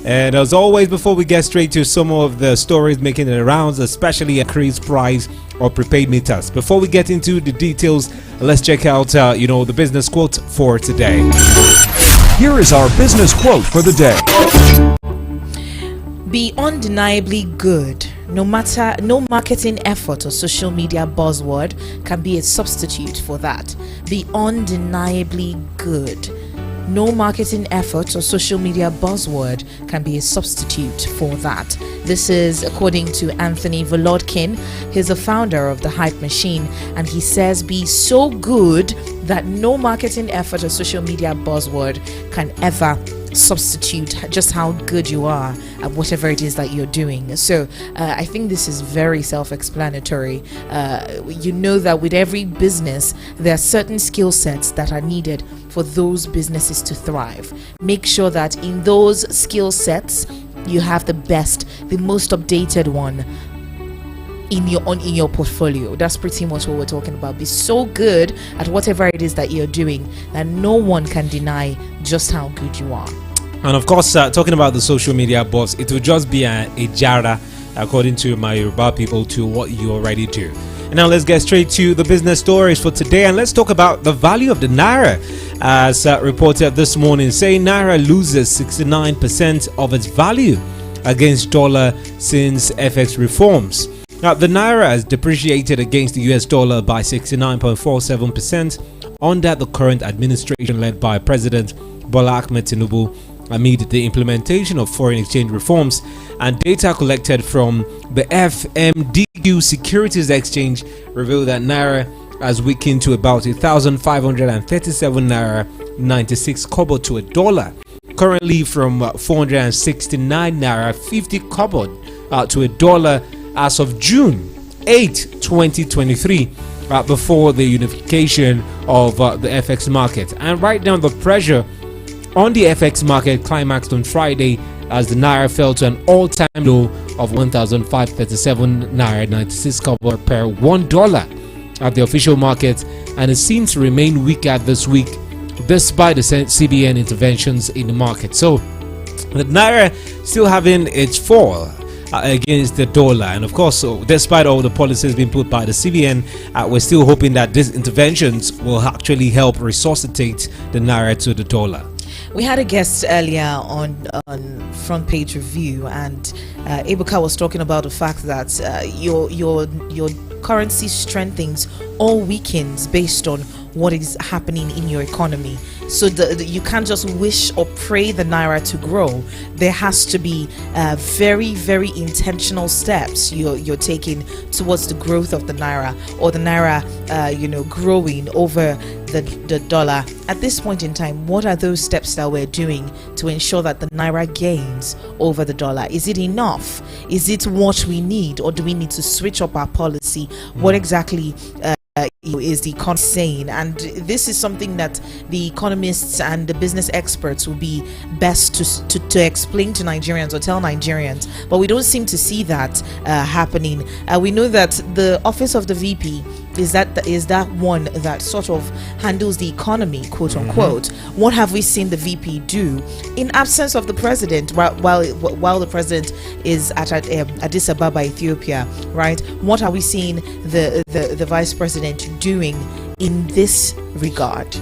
And as always, before we get straight to some of the stories making the rounds, especially increased price of prepaid meters, before we get into the details, let's check out the business quote for today. Here is our business quote for the day. Be undeniably good. No marketing effort or social media buzzword can be a substitute for that. Be undeniably good. No marketing effort or social media buzzword can be a substitute for that. This is according to Anthony Volodkin. He's the founder of the Hype Machine, and he says be so good that no marketing effort or social media buzzword can ever substitute just how good you are at whatever it is that you're doing. So I think this is very self-explanatory. You know that with every business there are certain skill sets that are needed for those businesses to thrive. Make sure that in those skill sets you have the best, the most updated one in your portfolio. That's pretty much what we're talking about. Be so good at whatever it is that you're doing that no one can deny just how good you are. And of course, talking about the social media buzz, it will just be a jara, according to my Yoruba people, to what you already do. And now let's get straight to the business stories for today, and let's talk about the value of the naira. As reported this morning, saying naira loses 69% of its value against dollar since FX reforms. Now, the naira has depreciated against the US dollar by 69.47% under the current administration led by President Bola Ahmed Tinubu, amid the implementation of foreign exchange reforms. And data collected from the FMDQ Securities Exchange revealed that naira has weakened to about 1,537 naira 96 kobo to a dollar, currently from 469 naira 50 kobo to a dollar as of June 8, 2023, before the unification of the FX market. And right now the pressure on the FX market climaxed on Friday as the naira fell to an all-time low of 1,537 naira 96 kobo per $1 at the official market, and it seems to remain weaker this week despite the CBN interventions in the market. So the naira still having its fall against the dollar, and of course, despite all the policies being put by the CBN, we're still hoping that these interventions will actually help resuscitate the naira to the dollar. We had a guest earlier on Front Page Review, and Ebuka was talking about the fact that your currency strengthens or weakens based on what is happening in your economy. So you can't just wish or pray the naira to grow. There has to be very, very intentional steps you're taking towards the growth of the naira, or the naira growing over the dollar. At this point in time, what are those steps that we're doing to ensure that the naira gains over the dollar? Is it enough? Is it what we need, or do we need to switch up our policy? What exactly is the economy saying? And this is something that the economists and the business experts will be best to explain to Nigerians or tell Nigerians, but we don't seem to see that happening. We know that the office of the VP is that one that sort of handles the economy, quote unquote. What have we seen the VP do in absence of the president, while the president is at Addis Ababa, Ethiopia, right? What are we seeing the vice president doing in this regard?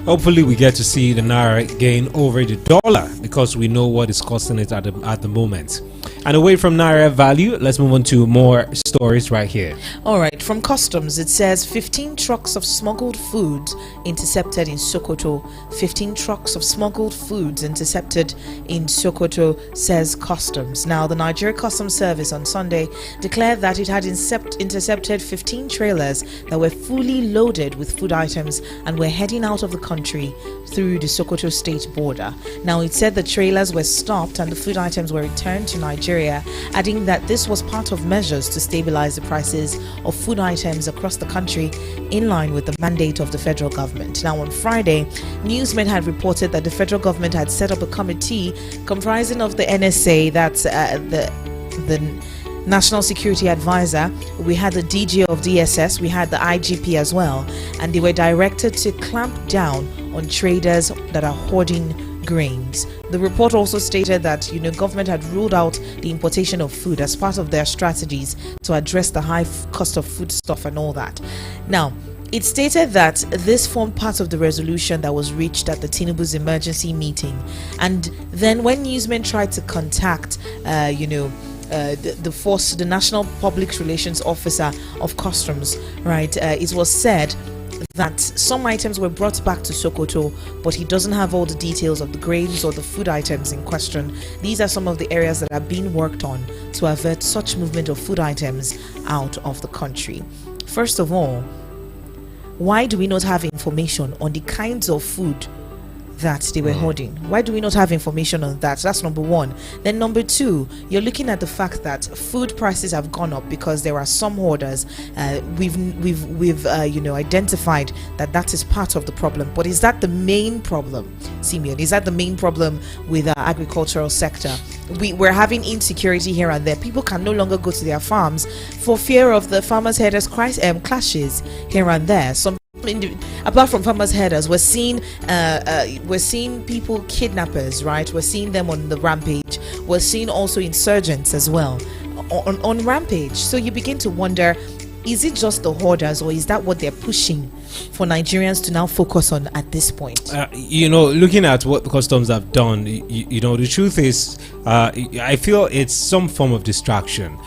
Hopefully we get to see the naira gain over the dollar, because we know what is costing it at the moment. And away from naira value, let's move on to more stories right here. All right, from customs, it says 15 trucks of smuggled foods intercepted in Sokoto. 15 trucks of smuggled foods intercepted in Sokoto, says customs. Now, the Nigeria Customs Service on Sunday declared that it had intercepted 15 trailers that were fully loaded with food items and were heading out of the country through the Sokoto state border. Now, it said the trailers were stopped and the food items were returned to Nigeria, adding that this was part of measures to stabilize the prices of food items across the country in line with the mandate of the federal government. Now, on Friday, newsmen had reported that the federal government had set up a committee comprising of the NSA, that's the National Security Advisor. We had the DG of DSS, we had the IGP as well, and they were directed to clamp down on traders that are hoarding grains. The report also stated that government had ruled out the importation of food as part of their strategies to address the high cost of foodstuff and all that. Now, it stated that this formed part of the resolution that was reached at the Tinubu's emergency meeting. And then when newsmen tried to contact, the National Public Relations Officer of Customs, right, it was said that some items were brought back to Sokoto, but he doesn't have all the details of the grains or the food items in question. These are some of the areas that are being worked on to avert such movement of food items out of the country. First of all, why do we not have information on the kinds of food that they were hoarding? Why do we not have information on that? That's number one. Then number two, you're looking at the fact that food prices have gone up because there are some hoarders. We've identified that is part of the problem. But is that the main problem, Simeon? Is that the main problem with our agricultural sector? We're having insecurity here and there. People can no longer go to their farms for fear of the farmers' herders clashes here and there. Apart from farmers' herders, we're seeing people kidnappers, right? We're seeing them on the rampage. We're seeing also insurgents as well on rampage. So you begin to wonder, is it just the hoarders, or is that what they're pushing for Nigerians to now focus on at this point? Looking at what the customs have done, the truth is, I feel it's some form of distraction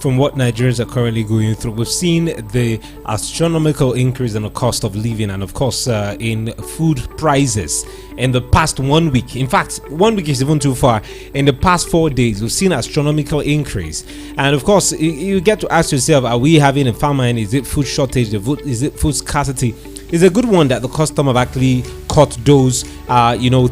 from what Nigerians are currently going through. We've seen the astronomical increase in the cost of living, and of course in food prices in the past 1 week. In fact, 1 week is even too far. In the past 4 days, we've seen astronomical increase, and of course you get to ask yourself, are we having a famine? Is it food shortage? Is it food scarcity? It's a good one that the custom have actually caught those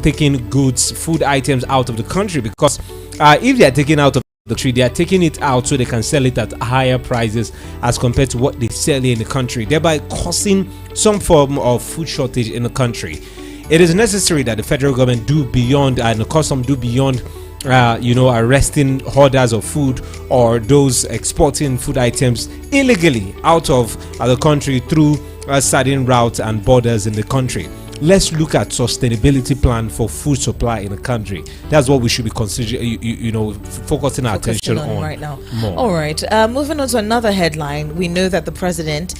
taking goods, food items out of the country, because if they are taking out of the country, they are taking it out so they can sell it at higher prices as compared to what they sell in the country, thereby causing some form of food shortage in the country. It is necessary that the federal government do beyond, and the custom do beyond arresting hoarders of food or those exporting food items illegally out of the country through certain routes and borders in the country. Let's look at sustainability plan for food supply in the country. That's what we should be considering, focusing our attention on right now. More. All right. Moving on to another headline. We know that the president,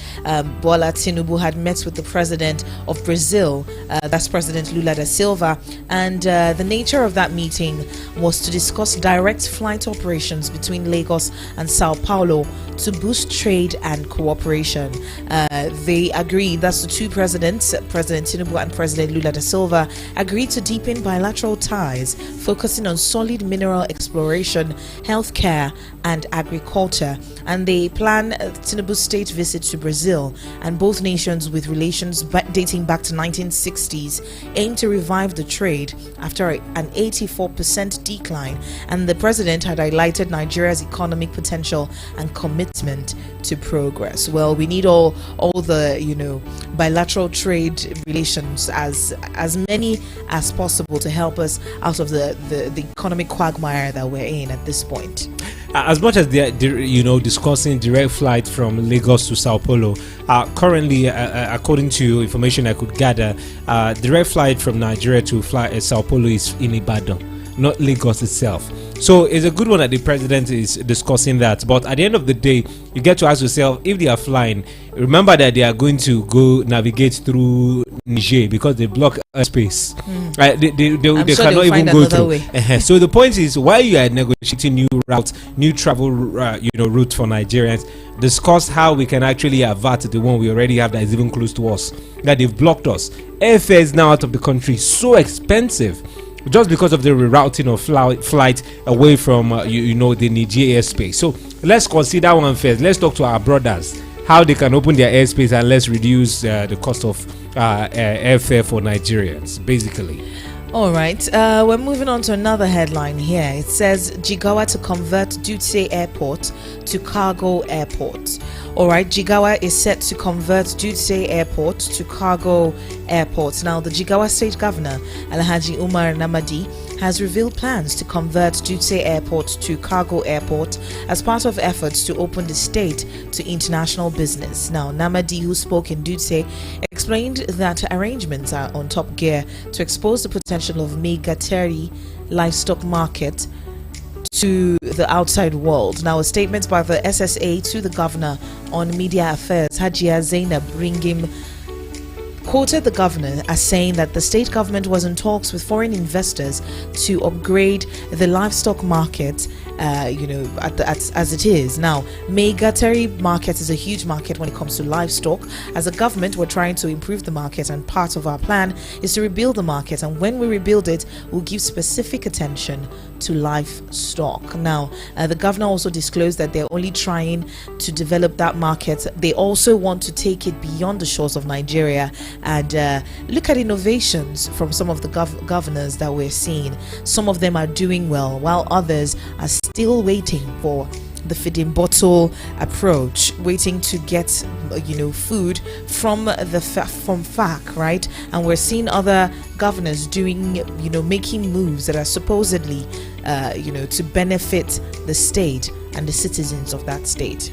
Bola Tinubu, had met with the president of Brazil, that's President Lula da Silva, and the nature of that meeting was to discuss direct flight operations between Lagos and Sao Paulo to boost trade and cooperation. They agreed, that's the two presidents, President Tinubu and President Lula da Silva, agreed to deepen bilateral ties, focusing on solid mineral exploration, healthcare, and agriculture. And they plan Tinubu's state visit to Brazil, and both nations, with relations dating back to 1960s, aim to revive the trade after an 84% decline. And the president had highlighted Nigeria's economic potential and commitment to progress. Well, we need all the bilateral trade relations, as many as possible, to help us out of the economic quagmire that we're in at this point. As much as they're discussing direct flight from Lagos to Sao Paulo, currently, according to information I could gather, direct flight from Nigeria to Sao Paulo is in Ibadan, not Lagos itself. So it's a good one that the president is discussing that. But at the end of the day, you get to ask yourself, if they are flying, remember that they are going to go navigate through Niger because they block airspace. They cannot even go through. So the point is, while you are negotiating new routes, new travel route for Nigerians, discuss how we can actually avert the one we already have that is even close to us, that they've blocked us. Airfare is now out of the country so expensive, just because of the rerouting of flight away from the Niger airspace. So let's consider one first. Let's talk to our brothers how they can open their airspace, and let's reduce the cost of airfare for Nigerians, basically. All right, we're moving on to another headline here. It says Jigawa to convert Dutse Airport to cargo airport. All right, Jigawa is set to convert Dutse Airport to cargo airport. Now, the Jigawa State Governor, Alhaji Umar Namadi, has revealed plans to convert Dutse Airport to cargo airport as part of efforts to open the state to international business. Now, Namadi, who spoke in Dutse, explained that arrangements are on top gear to expose the potential of Megateri livestock market to the outside world. Now, a statement by the SSA to the governor on media affairs, Hajia Zainab Ringim, quoted the governor as saying that the state government was in talks with foreign investors to upgrade the livestock market, as it is. Now, Megateri market is a huge market when it comes to livestock. As a government, we're trying to improve the market, and part of our plan is to rebuild the market. And when we rebuild it, we'll give specific attention to livestock. Now, the governor also disclosed that they're only trying to develop that market. They also want to take it beyond the shores of Nigeria and look at innovations from some of the governors that we're seeing. Some of them are doing well, while others are still waiting for the feeding bottle approach, waiting to get food from from FAC, right? And we're seeing other governors doing making moves that are supposedly to benefit the state and the citizens of that state.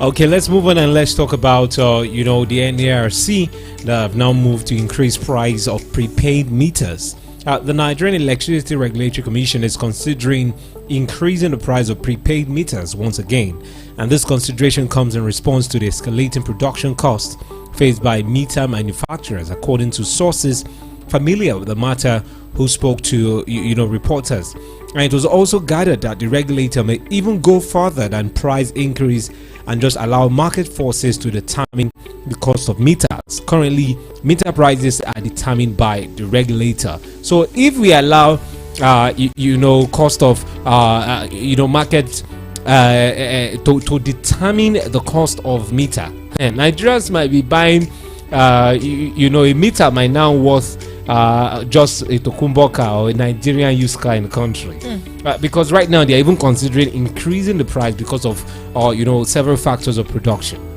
Okay, let's move on and let's talk about the NERC that have now moved to increase price of prepaid meters. The Nigerian Electricity Regulatory Commission is considering increasing the price of prepaid meters once again, and this consideration comes in response to the escalating production costs faced by meter manufacturers, according to sources familiar with the matter who spoke to reporters. And it was also gathered that the regulator may even go further than price increase and just allow market forces to determine the cost of meters. Currently, meter prices are determined by the regulator. So if we allow cost of market to determine the cost of meter, and Nigerians might be buying a meter might now worth just a Tokumboka or a Nigerian used car in the country, because right now they are even considering increasing the price because of several factors of production.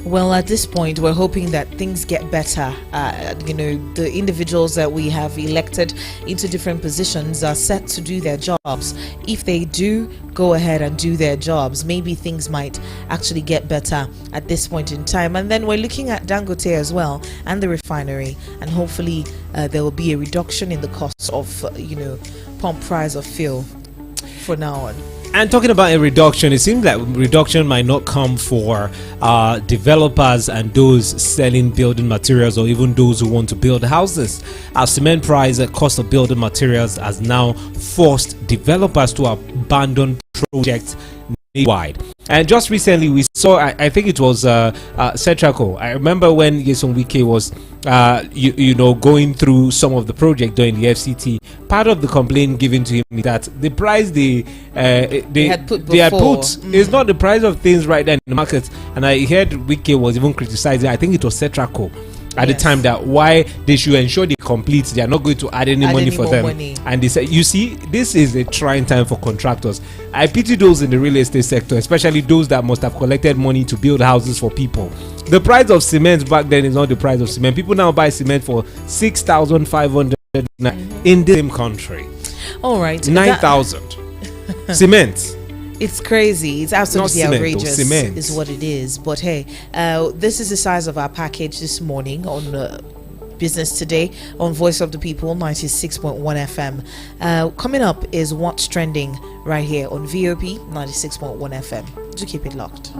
Well, at this point, we're hoping that things get better. The individuals that we have elected into different positions are set to do their jobs. If they do go ahead and do their jobs, maybe things might actually get better at this point in time. And then we're looking at Dangote as well and the refinery, and hopefully there will be a reduction in the cost of pump price of fuel for now on. And talking about a reduction, it seems that reduction might not come for developers and those selling building materials, or even those who want to build houses. As cement price, the cost of building materials has now forced developers to abandon projects nationwide. And just recently we saw, I think it was Cetraco. I remember when Yeson Wike was going through some of the project during the FCT. Part of the complaint given to him is that the price they had put is not the price of things right there in the market. And I heard Wike was even criticizing, I think it was Cetraco at the time, that why they should ensure they complete. They are not going to add any money for them. And they said, you see, this is a trying time for contractors. I pity those in the real estate sector, especially those that must have collected money to build houses for people. The price of cement back then is not the price of cement. People now buy cement for 6,500 in the same country. All right, 9,000 cement. It's crazy. It's absolutely outrageous. Cement is what it is. But hey, this is the size of our package this morning on Business Today on Voice of the People 96.1 FM. Coming up is What's Trending right here on VOP 96.1 FM. Do keep it locked.